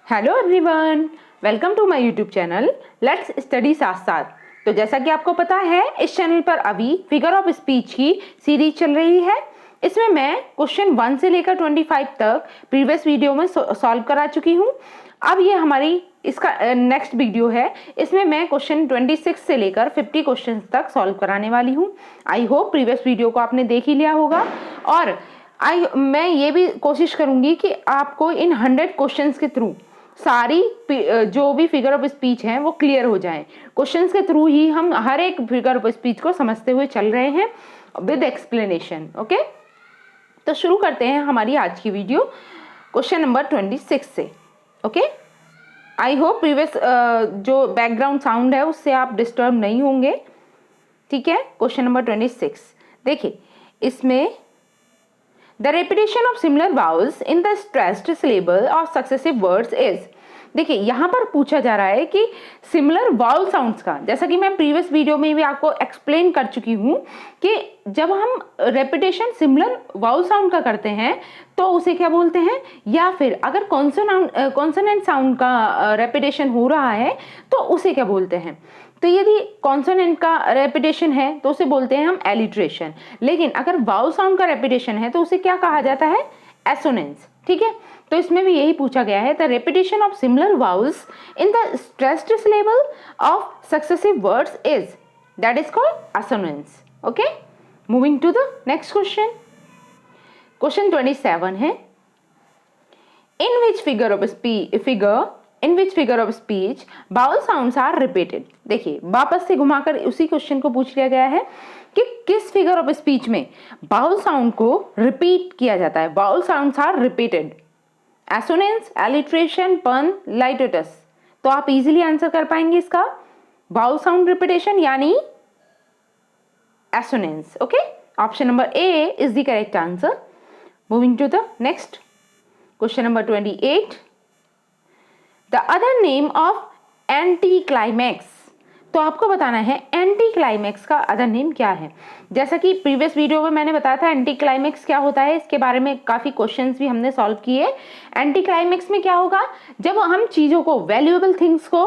Hello everyone, welcome to my YouTube channel let's study साथ साथ। तो जैसा कि आपको पता है, इस चैनल पर अभी फिगर ऑफ स्पीच की सीरीज चल रही है। इसमें मैं क्वेश्चन 1 से लेकर 25 तक प्रीवियस वीडियो में सॉल्व करा चुकी हूँ। अब ये हमारी इसका नेक्स्ट वीडियो है। इसमें मैं क्वेश्चन 26 से लेकर 50 क्वेश्चन तक सॉल्व कराने वाली हूँ। आई होप प्रीवियस वीडियो को आपने देख ही लिया होगा और मैं ये भी कोशिश करूंगी कि आपको इन 100 क्वेश्चंस के थ्रू सारी जो भी फिगर ऑफ स्पीच हैं वो क्लियर हो जाएं। क्वेश्चंस के थ्रू ही हम हर एक फिगर ऑफ स्पीच को समझते हुए चल रहे हैं विद एक्सप्लेनेशन। ओके, तो शुरू करते हैं हमारी आज की वीडियो क्वेश्चन नंबर 26 से। ओके, आई होप प्रीवियस जो बैकग्राउंड साउंड है उससे आप डिस्टर्ब नहीं होंगे। ठीक है, क्वेश्चन नंबर 26 देखिए, इसमें The repetition of similar vowels in the stressed syllable of successive words is। देखिए, यहाँ पर पूछा जा रहा है कि सिमिलर वाउल साउंड्स का, जैसा कि मैं प्रीवियस वीडियो में भी आपको एक्सप्लेन कर चुकी हूँ कि जब हम रेपिटेशन सिमिलर वाउल साउंड का करते हैं तो उसे क्या बोलते हैं, या फिर अगर कॉन्सोनेंट साउंड का रेपिटेशन हो रहा है तो उसे क्या बोलते हैं। तो यदि कॉन्सोनेंट का रेपिटेशन है तो उसे बोलते हैं हम एलिट्रेशन, लेकिन अगर वाउल साउंड का रेपिटेशन है तो उसे क्या कहा जाता है, एसोनेंस। ठीक है, तो इसमें भी यही पूछा गया है, the repetition of similar vowels in the stressed syllable of successive words is, that is called assonance. Okay, moving to the next question. Question 27 है, in which figure of speech vowel sounds are repeated. देखिए, वापस से घुमाकर उसी question को पूछ लिया गया है कि किस फिगर ऑफ स्पीच में बाउल साउंड को रिपीट किया जाता है। Vowel sounds are repeated, assonance, alliteration, pun, litotes. तो आप इजीली आंसर कर पाएंगे इसका, बाउल साउंड रिपीटेशन यानी assonance. Okay, option number A is the correct answer. Moving to the next question number 28, the other name of anticlimax. तो आपको बताना है एंटी क्लाइमैक्स का अदर नेम क्या है। जैसा कि प्रीवियस वीडियो में मैंने बताया था एंटी क्लाइमैक्स क्या होता है, इसके बारे में काफ़ी क्वेश्चंस भी हमने सॉल्व किए। एंटी क्लाइमैक्स में क्या होगा, जब हम चीज़ों को, वैल्यूएबल थिंग्स को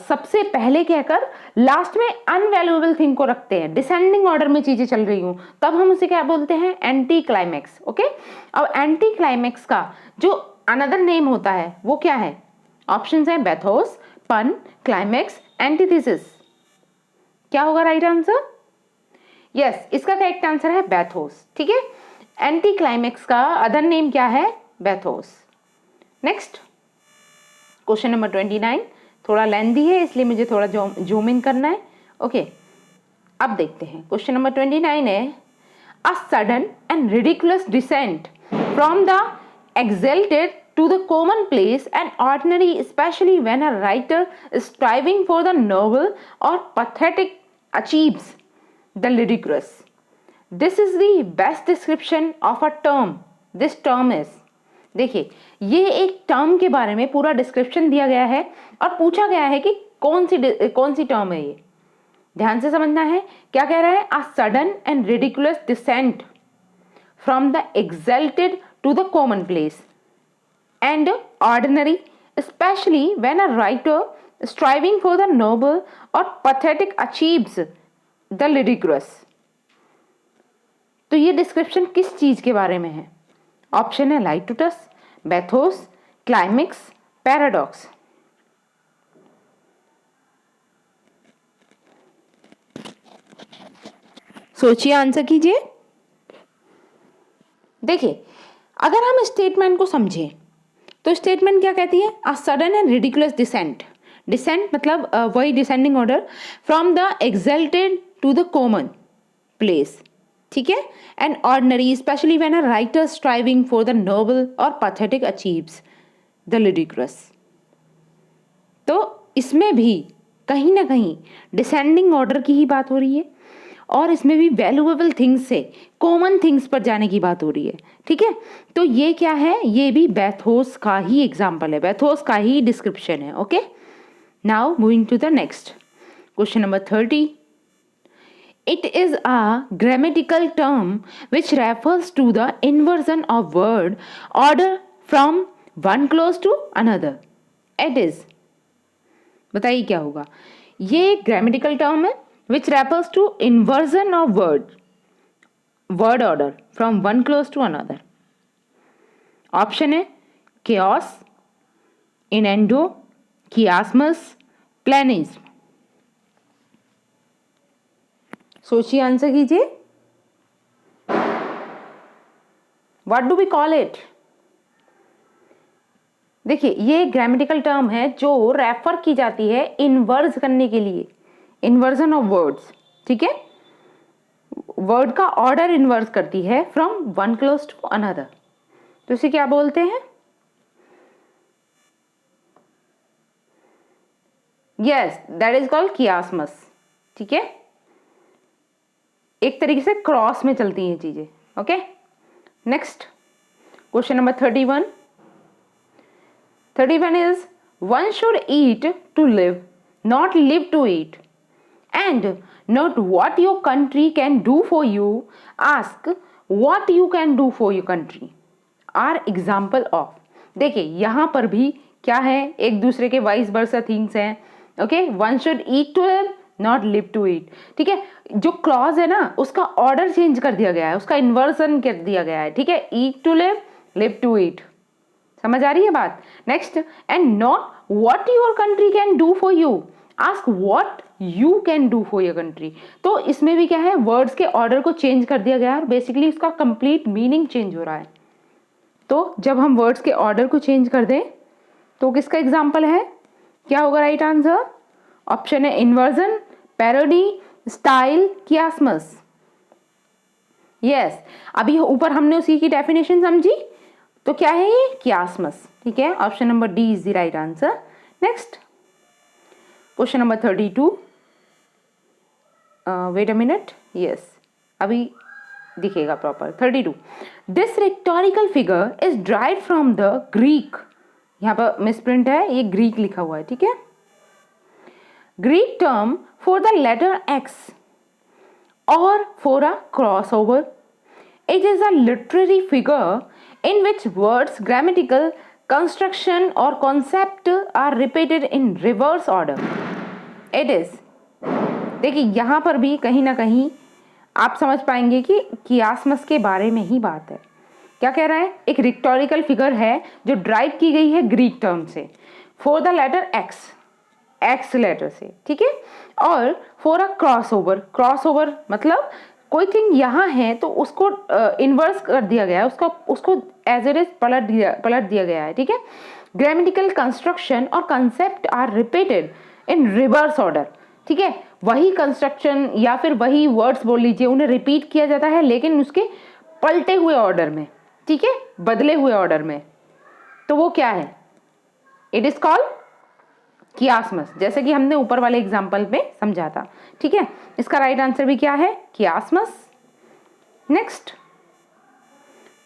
सबसे पहले कहकर लास्ट में अनवैल्यूएबल थिंग को रखते हैं, डिसेंडिंग ऑर्डर में चीज़ें चल रही हूँ, तब हम उसे क्या बोलते हैं, एंटी क्लाइमैक्स। ओके, अब एंटी क्लाइमैक्स का जो अनदर नेम होता है वो क्या है, ऑप्शंस हैं बैथोस, पन, क्लाइमैक्स, एंटीथेसिस। क्या होगा राइट आंसर, यस, इसका करेक्ट आंसर है बैथोस। ठीक है, एंटी क्लाइमैक्स का अदर नेम क्या है, बैथोस। नेक्स्ट क्वेश्चन नंबर 29, थोड़ा लेंथी है इसलिए मुझे थोड़ा जूम इन करना है। ओके, अब देखते हैं क्वेश्चन नंबर 29 है, a sudden and ridiculous decent from the exalted to the commonplace and ordinary, especially when a writer is striving for the noble or pathetic achieves the ludicrous. This is the best description of a term. This term is, देखिए, ये एक term के बारे में पूरा description दिया गया है और पूछा गया है कि कौन सी टर्म है ये। ध्यान से समझना है, क्या कह रहा है, a sudden and ridiculous descent from the exalted to the commonplace and ordinary, especially when a writer striving for the noble or pathetic achieves the ludicrous। तो ये डिस्क्रिप्शन किस चीज के बारे में है, ऑप्शन है लाइटोटस, बैथोस, क्लाइमैक्स, पैराडॉक्स। सोचिए, आंसर कीजिए। देखिए, अगर हम स्टेटमेंट को समझें तो स्टेटमेंट क्या कहती है, a sudden and ridiculous descent. Descent मतलब वही descending order, from the exalted to the commonplace. ठीक है, and ordinary, especially when a writer striving for the noble और पैथेटिक अचीव्स द लिडिक्रस। तो इसमें भी कहीं ना कहीं डिसेंडिंग ऑर्डर की ही बात हो रही है और इसमें भी वैल्यूएबल थिंग्स से कॉमन थिंग्स पर जाने की बात हो रही है। ठीक है, तो ये क्या है, ये भी बैथोस का ही एग्जाम्पल है, बैथोस का ही डिस्क्रिप्शन है। Okay, now moving to the next question number 30, it is a grammatical term which refers to the inversion of word order from one clause to another. एडिस, बताइए क्या होगा। ये एक ग्रामेटिकल टर्म है which refers to inversion of word order from one clause to another. Option है chaos, innuendo, chiasmus, pleonasm. सोचिए, answer कीजिए। What do we call it? देखिए, ये ग्रामेटिकल टर्म है जो रेफर की जाती है इन्वर्ज करने के लिए, इन्वर्जन ऑफ वर्ड्स, ठीक है। वर्ड का ऑर्डर इन्वर्स करती है from one clause to another, तो इसे क्या बोलते हैं? Yes, that is called chiasmus, ठीक है। एक तरीके से क्रॉस में चलती हैं चीजें। Okay, next question number 31। 31 is one should eat to live, not live to eat, and not what your country can do for you. Ask what you can do for your country. Are example of. देखिए यहाँ पर भी क्या है, एक दूसरे के vice versa things हैं। Okay, one should eat to live, not live to eat, ठीक है। जो क्लॉज है ना, उसका ऑर्डर चेंज कर दिया गया है, उसका इन्वर्सन कर दिया गया है, ठीक है। Eat to live, live to eat, समझ आ रही है बात। Next, and not what your country can do for you, ask what you can do for your country. तो इसमें भी क्या है, वर्ड्स के ऑर्डर को चेंज कर दिया गया है और बेसिकली उसका कंप्लीट मीनिंग चेंज हो रहा है। तो जब हम वर्ड्स के ऑर्डर को चेंज कर दें तो किसका एग्जाम्पल है, क्या होगा राइट आंसर? ऑप्शन है इन्वर्जन, पैरोडी, स्टाइल, कियास्मस। यस, अभी ऊपर हमने उसी की डेफिनेशन समझी, तो क्या है ये? कियास्मस, ठीक है। Option number D is the right answer. Next question number 32। Wait a minute, yes, अभी दिखेगा proper. 32, this rhetorical figure is drive from the Greek, यहाँ पर मिसप्रिंट है, ये ग्रीक लिखा हुआ है, ठीक है। Greek term for the letter X और for a crossover. It is a literary figure in which words, grammatical construction or concept are repeated in reverse order. It is, देखिए यहाँ पर भी कहीं ना कहीं आप समझ पाएंगे कि कियास्मस के बारे में ही बात है। क्या कह रहा है? एक रिटोरिकल फिगर है जो ड्राइव की गई है ग्रीक टर्म से, for the letter X, X letter से, ठीक है। और फॉर अ क्रॉसओवर, क्रॉसओवर मतलब कोई थिंग यहाँ है तो उसको इन्वर्स कर दिया गया है, उसको एज इट इज पलट दिया गया है, ठीक है। ग्रामेटिकल कंस्ट्रक्शन और concept are repeated in reverse order, ठीक है। वही कंस्ट्रक्शन या फिर वही वर्ड्स बोल लीजिए, उन्हें रिपीट किया जाता है लेकिन उसके पलटे हुए ऑर्डर में, ठीक है, बदले हुए ऑर्डर में। तो वो क्या है? इट इज कॉल्ड कियास्मस, जैसे कि हमने ऊपर वाले एग्जाम्पल में समझा था, ठीक है। इसका राइट आंसर भी क्या है? कियास्मस। Next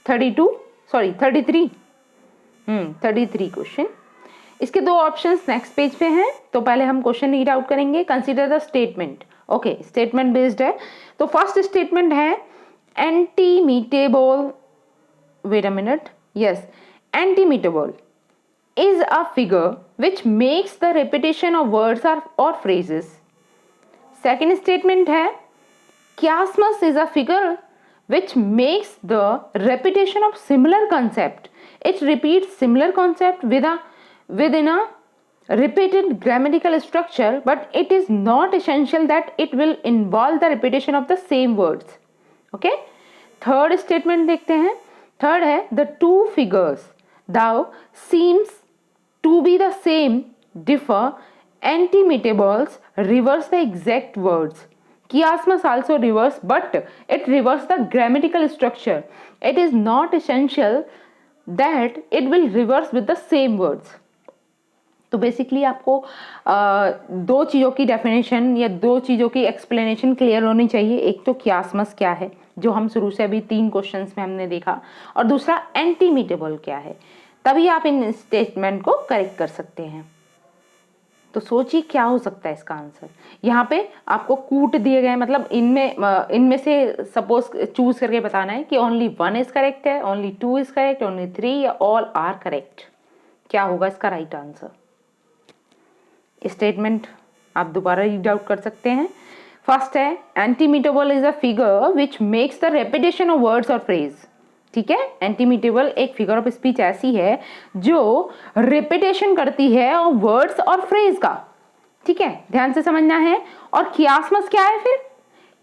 33 question. इसके दो ऑप्शंस नेक्स्ट पेज पे हैं, तो पहले हम क्वेश्चन रीड आउट करेंगे। Consider the statement. Okay, statement based है, तो फर्स्ट स्टेटमेंट है antimetabole, wait a minute, yes, antimetabole is a figure which makes the repetition of words or phrases. Second statement है chiasmus is a figure which makes the repetition of similar concept. It repeats similar concept within a repeated grammatical structure, but it is not essential that it will involve the repetition of the same words. Okay? Third statement देखते हैं। Third है the two figures thou seems to be the same differ, antimetables reverse the exact words. Chiasmus also reverse, but it reverse the grammatical structure. It is not essential that it will reverse with the same words. तो basically आपको दो चीज़ों की definition या दो चीज़ों की explanation clear होनी चाहिए। एक तो कियास्मस क्या है, जो हम शुरू से अभी 3 क्वेश्चंस में हमने देखा, और दूसरा एंटीमीटेबल क्या है, तभी आप इन स्टेटमेंट को करेक्ट कर सकते हैं। तो सोचिए क्या हो सकता है इसका आंसर। यहाँ पे आपको कूट दिए गए, मतलब इनमें से सपोज चूज करके बताना है कि ओनली 1 इज करेक्ट है, ओनली 2 इज करेक्ट, ओनली 3 या ऑल आर करेक्ट। क्या होगा इसका राइट आंसर? स्टेटमेंट आप दोबारा रीड आउट कर सकते हैं। फर्स्ट है antimetabole is a figure which makes the repetition of words और फ्रेज। ठीक है, एंटीमीटेबल एक फिगर ऑफ स्पीच ऐसी है जो रिपीटेशन करती है और वर्ड्स और फ्रेज का। ठीक है, ध्यान से समझना है। और कियास्मस क्या है फिर?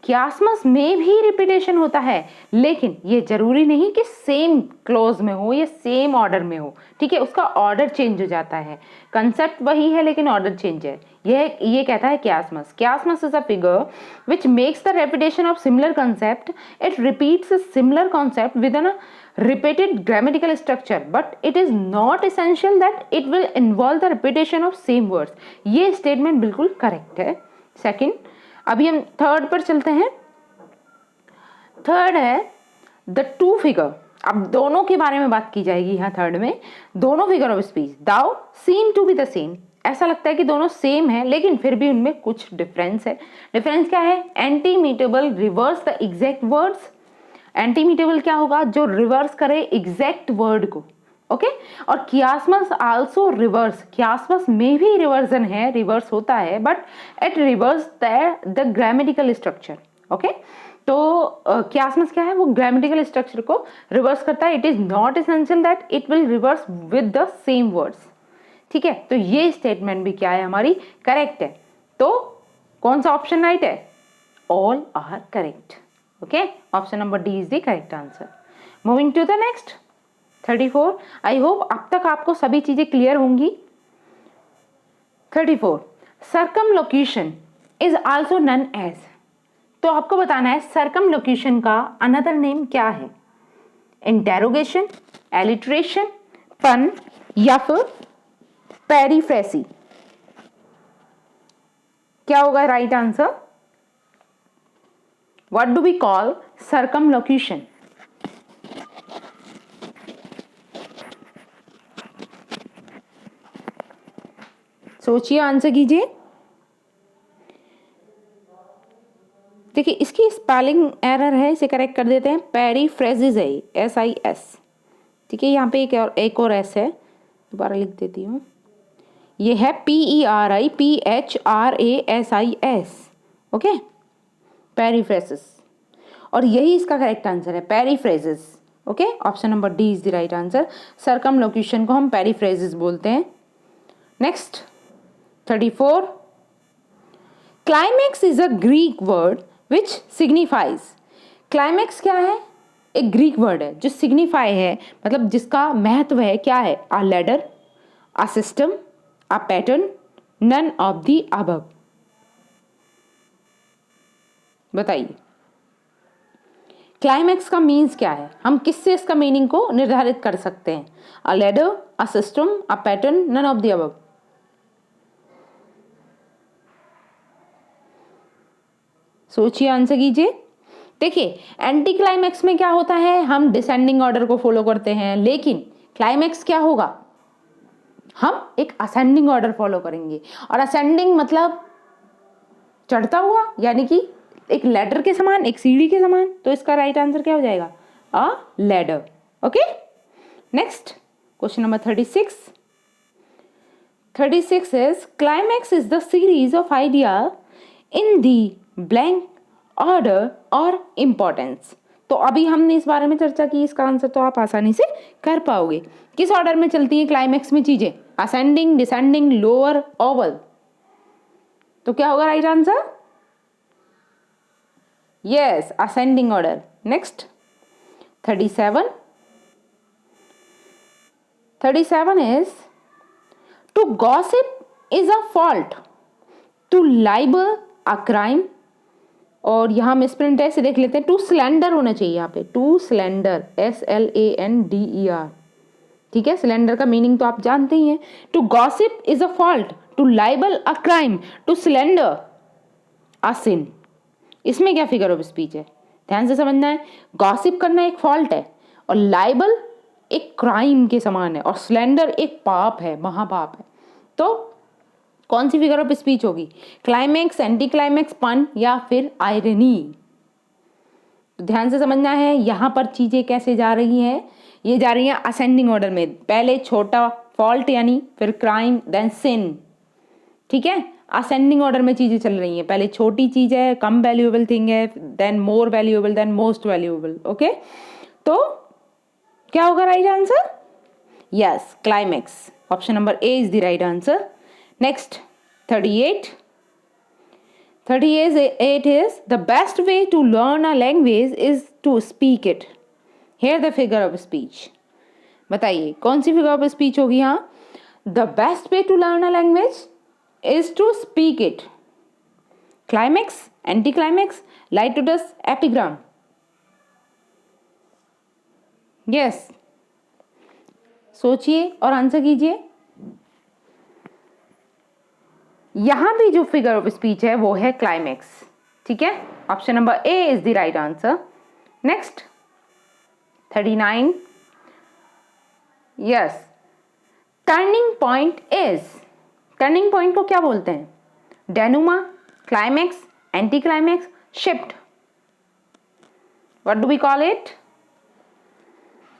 कियास्मस में भी रिपीटेशन होता है, लेकिन ये जरूरी नहीं कि सेम क्लोज में हो या सेम ऑर्डर में हो। ठीक है, उसका ऑर्डर चेंज हो जाता है, कंसेप्ट वही है लेकिन ऑर्डर चेंज है। ये कहता है chiasmus. Chiasmus is a figure which makes the repetition of similar concept. It repeats a similar concept with an repeated grammatical structure but it is not essential that it will involve the repetition of same words। ये statement बिल्कुल correct है। Second, अभी हम third पर चलते हैं। Third है the two figure. अब दोनों के बारे में बात की जाएगी यहाँ थर्ड में। दोनों figure of speech though seem to be the same. ऐसा लगता है कि दोनों सेम है लेकिन फिर भी उनमें कुछ डिफरेंस है। डिफरेंस क्या है? एंटीमीटेबल रिवर्स द एग्जैक्ट वर्ड्स। एंटीमीटेबल क्या होगा? जो रिवर्स करे एग्जैक्ट वर्ड को। ओके, और कियास्मस आल्सो रिवर्स। कियास्मस में भी रिवर्जन है, रिवर्स होता है, but it reverse the grammatical structure. Okay, तो कियास्मस क्या है? वो ग्रामेटिकल स्ट्रक्चर को रिवर्स करता है। It is not essential that it will reverse with the same words. ठीक है, तो ये स्टेटमेंट भी क्या है? हमारी करेक्ट है। तो कौन सा ऑप्शन राइट है? All are correct. Okay, option number D is the correct answer. Moving to the next 34. I hope अब तक आपको सभी चीजें क्लियर होंगी। 34. Circumlocution is also known as। तो आपको बताना है circumlocution का another name क्या है? Interrogation, alliteration, pun या फिर पेरीफ्रेसी। क्या होगा right answer? What do we call circumlocution? सोचिए, आंसर कीजिए। देखिए, इसकी स्पेलिंग एरर है, इसे करेक्ट कर देते हैं। पेरीफ्रेजिस है, SIS। ठीक है, यहाँ पे एक और S है, दोबारा लिख देती हूँ। ये है PERIPHRASIS। ओके, पेरीफ्रेजिस, और यही इसका करेक्ट आंसर है, periphrasis. Okay, option number D is the right answer. Circumlocution को हम पेरीफ्रेजिस बोलते हैं। Next 34। Climax is a Greek word which signifies. Climax क्या है? एक ग्रीक वर्ड है जो सिग्निफाई है, मतलब जिसका महत्व है। क्या है? A ladder, a system, a pattern, none of the above. बताइए, क्लाइमैक्स का मीन्स क्या है? हम किससे इसका मीनिंग को निर्धारित कर सकते हैं? A ladder, a system, a pattern, none of the above. सोचिए, आंसर कीजिए। देखिए, एंटी क्लाइमैक्स में क्या होता है? हम डिसेंडिंग ऑर्डर को फॉलो करते हैं, लेकिन क्लाइमैक्स क्या होगा? हम एक असेंडिंग ऑर्डर फॉलो करेंगे। और असेंडिंग मतलब चढ़ता हुआ, यानी कि एक लैडर के समान, एक सीढ़ी के समान। तो इसका राइट आंसर क्या हो जाएगा? अ ladder. Okay, next question number 36। 36 is climax is the series of idea in the blank order और इम्पोर्टेंस। तो अभी हमने इस बारे में चर्चा की, इसका आंसर तो आप आसानी से कर पाओगे। किस ऑर्डर में चलती है क्लाइमैक्स में चीजें? Ascending, descending, lower, Oval. तो क्या होगा right answer? Yes, ascending order. Next 37. 37 is to gossip is a fault, to libel a crime, और यहाँ मिसप्रिंट है, इसे देख लेते हैं। टू स्लैंडर होना चाहिए यहाँ पे, टू स्लैंडर, SLANDER। ठीक है, स्लैंडर का मीनिंग तो आप जानते ही हैं। To gossip is a fault, to libel a crime, to slander a sin. इसमें क्या फिगर ऑफ स्पीच है? ध्यान से समझना है। गॉसिप करना एक फॉल्ट है, और लाइबल एक क्राइम के समान है, और स्लैंडर एक पाप है, महापाप है। तो कौन सी फिगर ऑफ स्पीच होगी? क्लाइमैक्स, एंटी क्लाइमैक्स, पन, या फिर आयरनी? तो ध्यान से समझना है, यहाँ पर चीजें कैसे जा रही हैं। ये जा रही हैं असेंडिंग ऑर्डर में। पहले छोटा फॉल्ट यानी, फिर क्राइम, देन सिन। ठीक है, असेंडिंग ऑर्डर में चीज़ें चल रही हैं, पहले छोटी चीज़ है, कम वैल्यूएबल थिंग है, then more valuable, then most valuable. Okay, तो क्या होगा right answer? Yes, climax. Option number A is the right answer. Next 38 is the best way to learn a language is to speak it. Here the figure of speech. बताइए कौन सी figure of speech होगी यहाँ? The best way to learn a language is to speak it. Climax, anticlimax, litotes, epigram? Yes, सोचिए और answer कीजिए। यहां भी जो फिगर ऑफ स्पीच है वो है क्लाइमेक्स। ठीक है, option number A is the right answer. Next 39, yes, turning point is, turning point को क्या बोलते हैं? Denouement, climax, anticlimax, shift? What do we call it?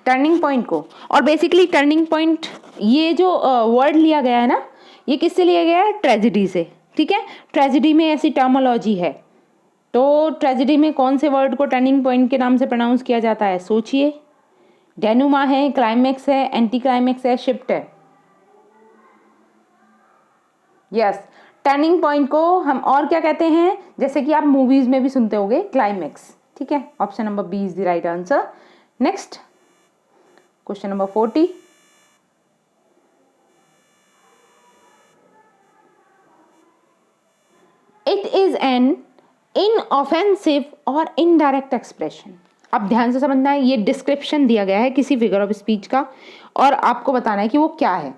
Turning point को। और बेसिकली टर्निंग पॉइंट ये जो वर्ड लिया गया है ना, ये किससे लिया गया है? ट्रेजेडी से। ठीक है, ट्रेजेडी में ऐसी टर्मोलॉजी है, तो ट्रेजेडी में कौन से वर्ड को टर्निंग पॉइंट के नाम से प्रोनाउंस किया जाता है? सोचिए। डेनुमा है, क्लाइमेक्स है, एंटी क्लाइमेक्स है, शिफ्ट है? यस, टर्निंग पॉइंट को हम और क्या कहते हैं, जैसे कि आप मूवीज में भी सुनते होंगे, क्लाइमेक्स। ठीक है, option number B is the right answer. Next question number 40, it is an inoffensive और इनडायरेक्ट एक्सप्रेशन। अब ध्यान से समझना है, ये डिस्क्रिप्शन दिया गया है किसी फिगर ऑफ स्पीच का और आपको बताना है कि वो क्या है।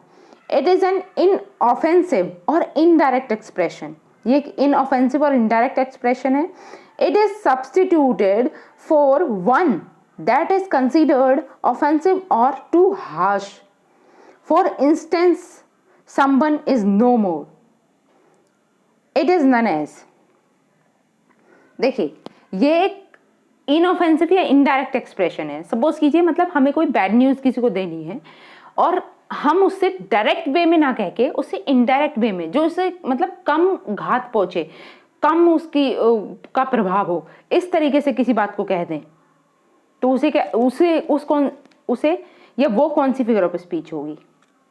इट इज एन इनऑफेंसिव और इनडायरेक्ट एक्सप्रेशन। ये एक इनऑफेंसिव और इनडायरेक्ट एक्सप्रेशन है। It is substituted for one that is considered offensive और too harsh. For instance, someone is no more. It is none age. देखिए, ये एक इनऑफेंसिव या इनडायरेक्ट एक्सप्रेशन है। सपोज कीजिए, मतलब हमें कोई बैड न्यूज किसी को देनी है और हम उससे डायरेक्ट वे में ना कह के उससे इनडायरेक्ट वे में, जो उसे मतलब कम घात पहुंचे, कम उसकी का प्रभाव हो, इस तरीके से किसी बात को कह दें, तो उसे क्या, उसे या वो कौन सी फिगर ऑफ स्पीच होगी?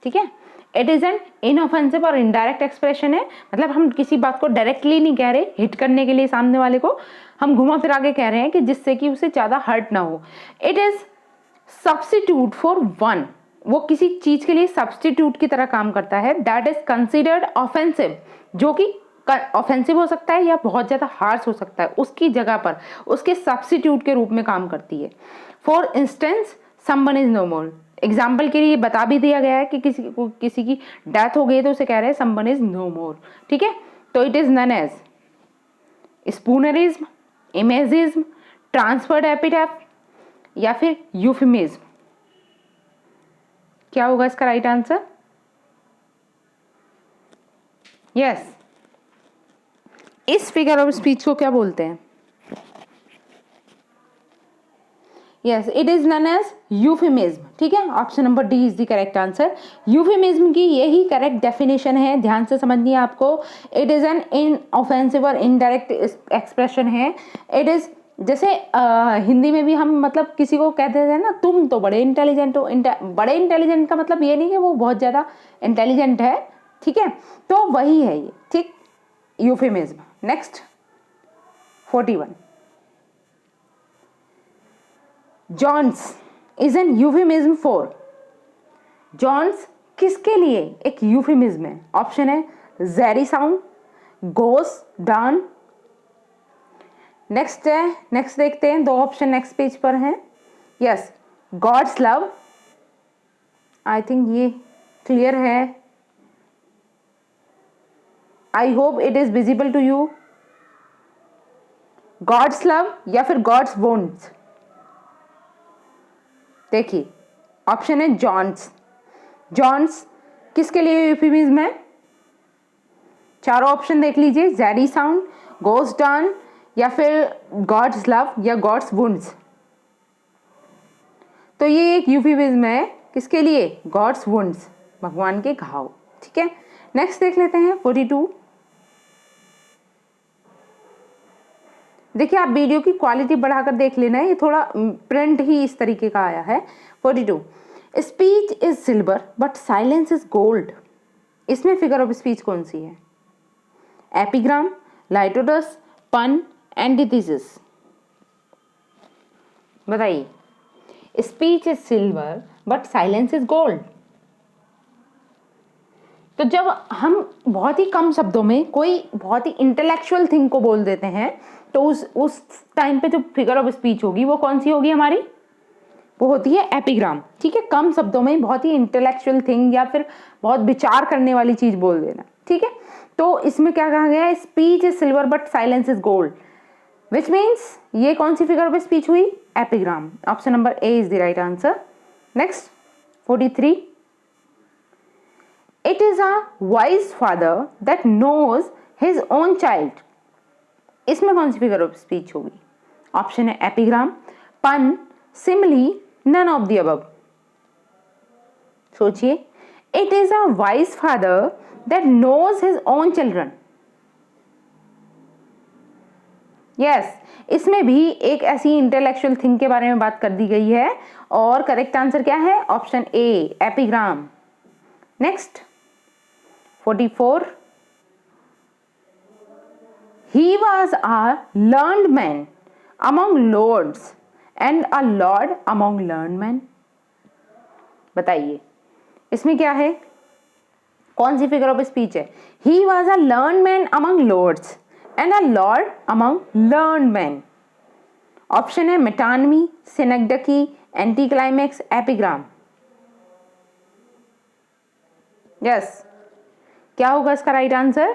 ठीक है, इट इज एन इनऑफेंसिव और इनडायरेक्ट एक्सप्रेशन है। मतलब हम किसी बात को डायरेक्टली नहीं कह रहे, हिट करने के लिए सामने वाले को हम घुमा फिरा के कह रहे हैं कि जिससे कि उसे ज्यादा हर्ट ना हो। It is substitute for one, वो किसी चीज के लिए सब्स्टिट्यूट की तरह काम करता है। दैट इज कंसिडर्ड ऑफेंसिव, जो कि ऑफेंसिव हो सकता है या बहुत ज्यादा हार्श हो सकता है, उसकी जगह पर उसके सब्स्टिट्यूट के रूप में काम करती है। For instance, someone is no more. Example के लिए बता भी दिया गया है कि किसी की डेथ हो गई तो उसे कह रहे हैं समवन इज नो मोर। ठीक है, तो it is none as spoonerism, imagism, transferred epithet या फिर यूफेमिज्म? क्या होगा इसका राइट आंसर? यस, इस फिगर ऑफ स्पीच को क्या बोलते हैं? Yes, it is none as euphemism. ठीक है, option number D is the correct answer. Euphemism की यही करेक्ट डेफिनेशन है, ध्यान से समझनी है आपको। इट इज एन इनऑफेंसिव और इनडायरेक्ट एक्सप्रेशन है। इट इज जैसे हिंदी में भी हम मतलब किसी को कहते हैं ना, तुम तो बड़े इंटेलिजेंट हो। बड़े इंटेलिजेंट का मतलब ये नहीं कि वो बहुत ज़्यादा इंटेलिजेंट है। ठीक है, तो वही है ये। ठीक, euphemism. Next 41, John's is an euphemism for. John's किसके लिए एक यूफेमिज्म है? ऑप्शन है Jerry sound, goes, dawn. Next देखते हैं, दो ऑप्शन नेक्स्ट पेज पर हैं। Yes, God's love. I think ये क्लियर है। I hope it is visible to you. God's love या फिर गॉड्स वोंट्स? देखिए, ऑप्शन है जॉन्स। जॉन्स किसके लिए यूफेमिज्म है? चारों ऑप्शन देख लीजिए, जेरी साउंड, गोस डॉन या फिर गॉड्स लव या गॉड्स वुंड्स। तो ये एक यूफेमिज्म है किसके लिए? गॉड्स वुंड्स, भगवान के घाव। ठीक है, नेक्स्ट देख लेते हैं 42। देखिए आप वीडियो की क्वालिटी बढ़ाकर देख लेना है, ये थोड़ा प्रिंट ही इस तरीके का आया है। 42, speech is silver but silence is gold. इसमें फिगर ऑफ स्पीच कौन सी है? एपिग्राम, लाइटोडस, पन, एंटीथेसिस। बताइए। Speech is silver but silence is gold. तो जब हम बहुत ही कम शब्दों में कोई बहुत ही इंटेलेक्चुअल थिंग को बोल देते हैं तो उस टाइम पे जो फिगर ऑफ स्पीच होगी वो कौन सी होगी हमारी? वो होती है एपिग्राम। ठीक है, कम शब्दों में बहुत ही इंटेलेक्चुअल थिंग या फिर बहुत विचार करने वाली चीज बोल देना। ठीक है, तो इसमें क्या कहा गया है? Speech is silver but silence is gold, which means ये कौन सी फिगर ऑफ स्पीच हुई? Epigram. Option number A is the right answer. Next 43, it is a wise father that knows his own child. इसमें कौन सी figure of speech होगी? Option है epigram, pun, simile, none of the above. सोचिए। It is a wise father that knows his own children. Yes, इसमें भी एक ऐसी इंटेलेक्चुअल थिंग के बारे में बात कर दी गई है और करेक्ट आंसर क्या है? Option A, epigram. Next 44, he was a learned man among lords and a lord among learned men। बताइए इसमें क्या है? कौन सी फिगर ऑफ स्पीच है? he was a learned man among lords and a lord among learned men। Option है metonymy, synecdoche, anticlimax, epigram. Yes, क्या होगा इसका right answer?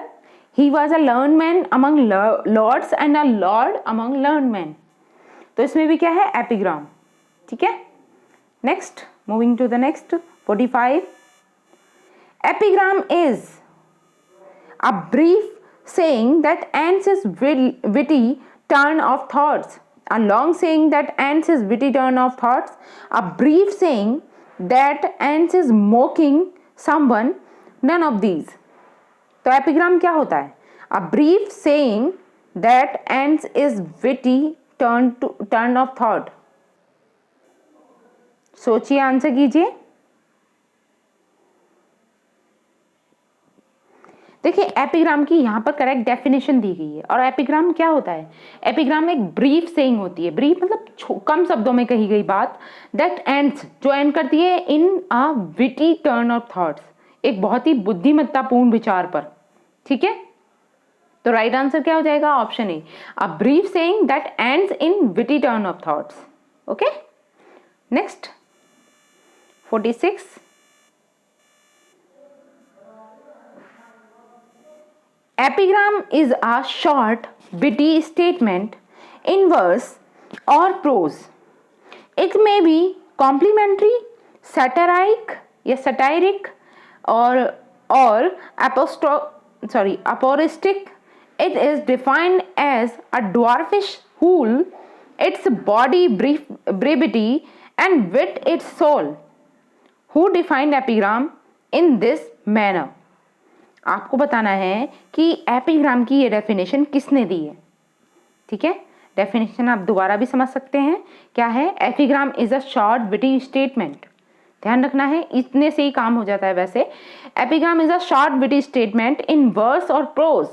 He was a learned man among lords and a lord among learned men। तो इसमें भी क्या है? Epigram. ठीक है, next moving to the next 45, epigram is a brief saying that ends his witty turn of thoughts, a long saying that ends his witty turn of thoughts, a brief saying that ends his mocking someone, none of these। तो epigram क्या होता है? अ brief saying that ends is witty turn off thought. सोचिए, answer कीजिए। देखिए epigram की यहाँ पर करेक्ट डेफिनेशन दी गई है। और एपिग्राम क्या होता है? एपिग्राम एक ब्रीफ सेइंग होती है। ब्रीफ मतलब कम शब्दों में कही गई बात, दैट एंड्स जो एंड करती है इन अ विटी टर्न ऑफ थॉट्स, एक बहुत ही बुद्धिमत्तापूर्ण विचार पर। ठीक है, तो राइट आंसर क्या हो जाएगा? Option A, a brief saying that ends in witty turn off thoughts. Okay, next 46, epigram is a short witty statement in verse or prose. It may be complimentary, satiric or aphoristic. It is defined as a dwarfish whole, its body brevity and wit its soul. Who defined epigram in this manner? आपको बताना है कि epigram की ये definition किसने दी है। ठीक है, डेफिनेशन आप दोबारा भी समझ सकते हैं। क्या है? Epigram is a short witty statement. ध्यान रखना है, इतने से ही काम हो जाता है। वैसे epigram is a short witty statement in verse और प्रोज।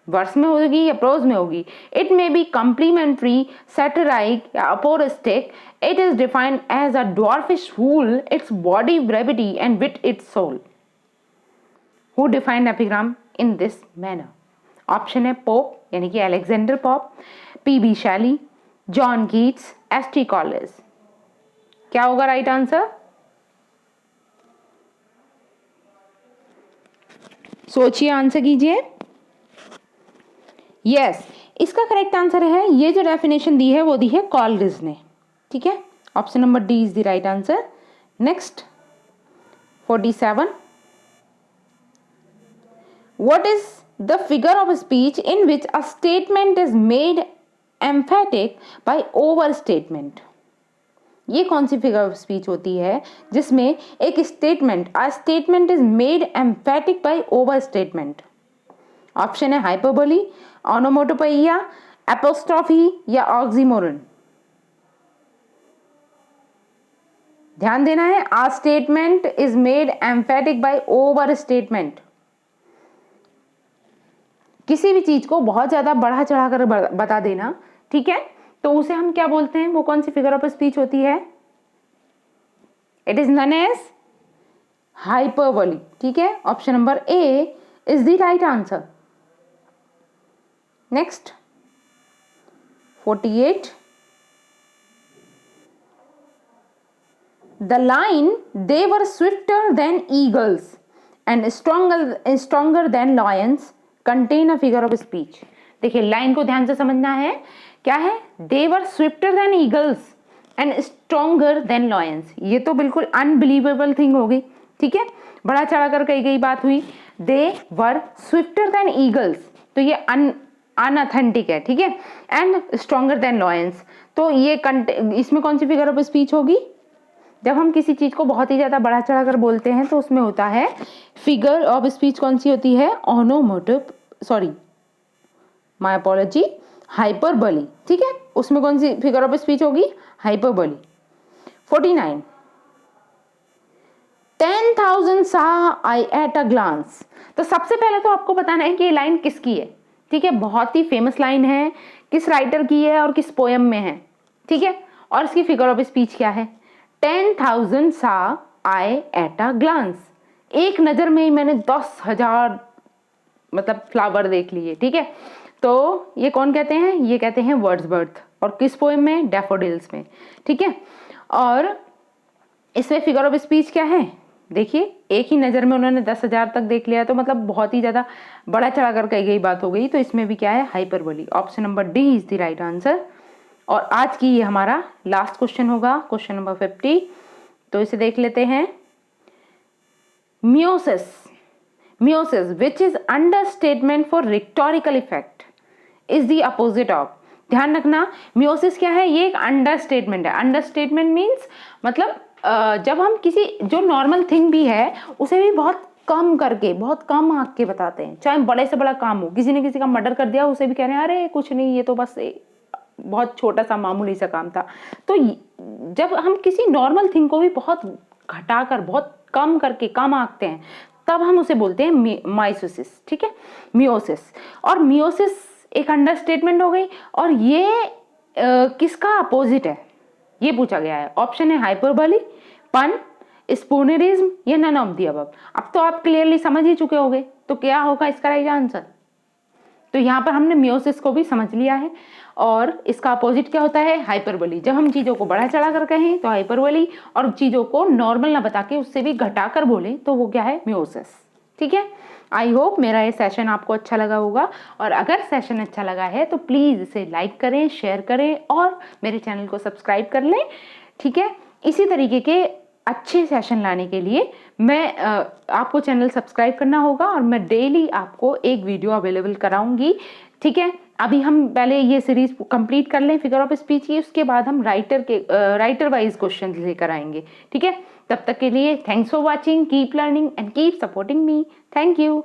वर्स में होगी या प्रोज में होगी। It may be complimentary, satiric या aphoristic. It is defined as a dwarfish whole, its body brevity and wit its soul. Who defined epigram in this manner? Option है pope यानी कि Alexander pope, PB. शैली, John Keats, ST. College. क्या होगा right answer? सोचिए, answer कीजिए। Yes, इसका correct answer है, ये जो डेफिनेशन दी है वो दी है कॉलरिज ने। ठीक है, option number D is the right answer. Next 47, what is the figure of speech in which a statement is made emphatic by overstatement? ये कौन सी फिगर ऑफ स्पीच होती है जिसमें एक statement, a statement is made emphatic by overstatement? Option है hyperbole, onomatopoeia, apostrophe या oxymoron. ध्यान देना है, a statement is made emphatic by overstatement. किसी भी चीज को बहुत ज्यादा बढ़ा चढ़ा कर बता देना, ठीक है, तो उसे हम क्या बोलते हैं? वो कौन सी फिगर ऑफ स्पीच होती है? It is known as hyperbole. ठीक है, option number A is the right answer. Next 48, the line they were swifter than eagles and stronger than lions contain a figure of speech। देखिए line को ध्यान से समझना है, क्या है? they were swifter than eagles and stronger than lions। ये तो बिल्कुल अनबिलीवेबल थिंग हो गई, ठीक है, बड़ा चढ़ा कर कही गई बात हुई। they were swifter than eagles, तो ये अनऑथेंटिक है, ठीक है, एंड स्ट्रॉन्गर देन लॉयंस, तो ये इसमें कौन सी फिगर ऑफ स्पीच होगी? जब हम किसी चीज को बहुत ही ज्यादा बढ़ा चढ़ा कर बोलते हैं तो उसमें होता है फिगर ऑफ स्पीच कौन सी होती है? My apology, hyperbole. ठीक है, उसमें कौन सी फिगर ऑफ स्पीच होगी? Hyperbole. 49, 10,000 saw I at a glance। तो सबसे पहले तो आपको बताना है कि ये लाइन किसकी है, ठीक है, बहुत ही फेमस लाइन है, किस राइटर की है और किस पोएम में है, ठीक है, और इसकी फिगर ऑफ स्पीच क्या है? 10,000 saw I at a glance। एक नजर में ही मैंने 10,000 मतलब फ्लावर देख लिए, ठीक है, तो ये कौन कहते हैं? ये कहते हैं वर्ड्सवर्थ। और किस पोएम में? डैफोडिल्स में, ठीक है। और इसमें फिगर ऑफ स्पीच क्या है? देखिए एक ही नज़र में उन्होंने 10,000 तक देख लिया, तो मतलब बहुत ही ज़्यादा बड़ा चढ़ा कर कही गई बात हो गई, तो इसमें भी क्या है? Hyperbole. Option number D is the right answer. और आज की ये हमारा लास्ट क्वेश्चन होगा, क्वेश्चन नंबर 50। तो इसे देख लेते हैं। Meiosis which is understatement for rhetorical effect is the opposite of. ध्यान रखना, मियोसिस क्या है? ये एक अंडरस्टेटमेंट है। अंडरस्टेटमेंट मीन्स मतलब जब हम किसी जो नॉर्मल थिंग भी है उसे भी बहुत कम करके, बहुत कम आंक के बताते हैं, चाहे बड़े से बड़ा काम हो, किसी ने किसी का मर्डर कर दिया उसे भी कह रहे हैं अरे कुछ नहीं, ये तो बस बहुत छोटा सा मामूली सा काम था। तो जब हम किसी नॉर्मल थिंग को भी बहुत घटाकर, बहुत कम करके कम आंकते हैं, तब हम उसे बोलते हैं माइसोसिस, ठीक है, मियोसिस। और मियोसिस एक अंडरस्टेटमेंट हो गई, और ये किसका अपोजिट है ये पूछा गया है। ऑप्शन है हाइपरबोली, पन, स्पूनरिज्म या नन ऑफ द अबव। अब तो आप क्लियरली समझ ही चुके होंगे, तो क्या होगा इसका राइट आंसर? तो यहाँ पर हमने मियोसिस को भी समझ लिया है, और इसका अपोजिट क्या होता है? हाइपरबोली। जब हम चीज़ों को बढ़ा चढ़ा कर कहें तो हाइपरबोली, और चीज़ों को नॉर्मल ना बता के उससे भी घटा कर बोले तो वो क्या है? मियोसिस। ठीक है, आई होप मेरा ये सेशन आपको अच्छा लगा होगा, और अगर सेशन अच्छा लगा है तो प्लीज़ इसे लाइक करें, शेयर करें और मेरे चैनल को सब्सक्राइब कर लें। ठीक है, इसी तरीके के अच्छे सेशन लाने के लिए मैं आपको चैनल सब्सक्राइब करना होगा, और मैं डेली आपको एक वीडियो अवेलेबल कराऊंगी। ठीक है, अभी हम पहले ये सीरीज कंप्लीट कर लें फिगर ऑफ स्पीच की, उसके बाद हम राइटर वाइज क्वेश्चन लेकर आएंगे। ठीक है, तब तक के लिए thanks for watching, keep learning and keep supporting me. Thank you.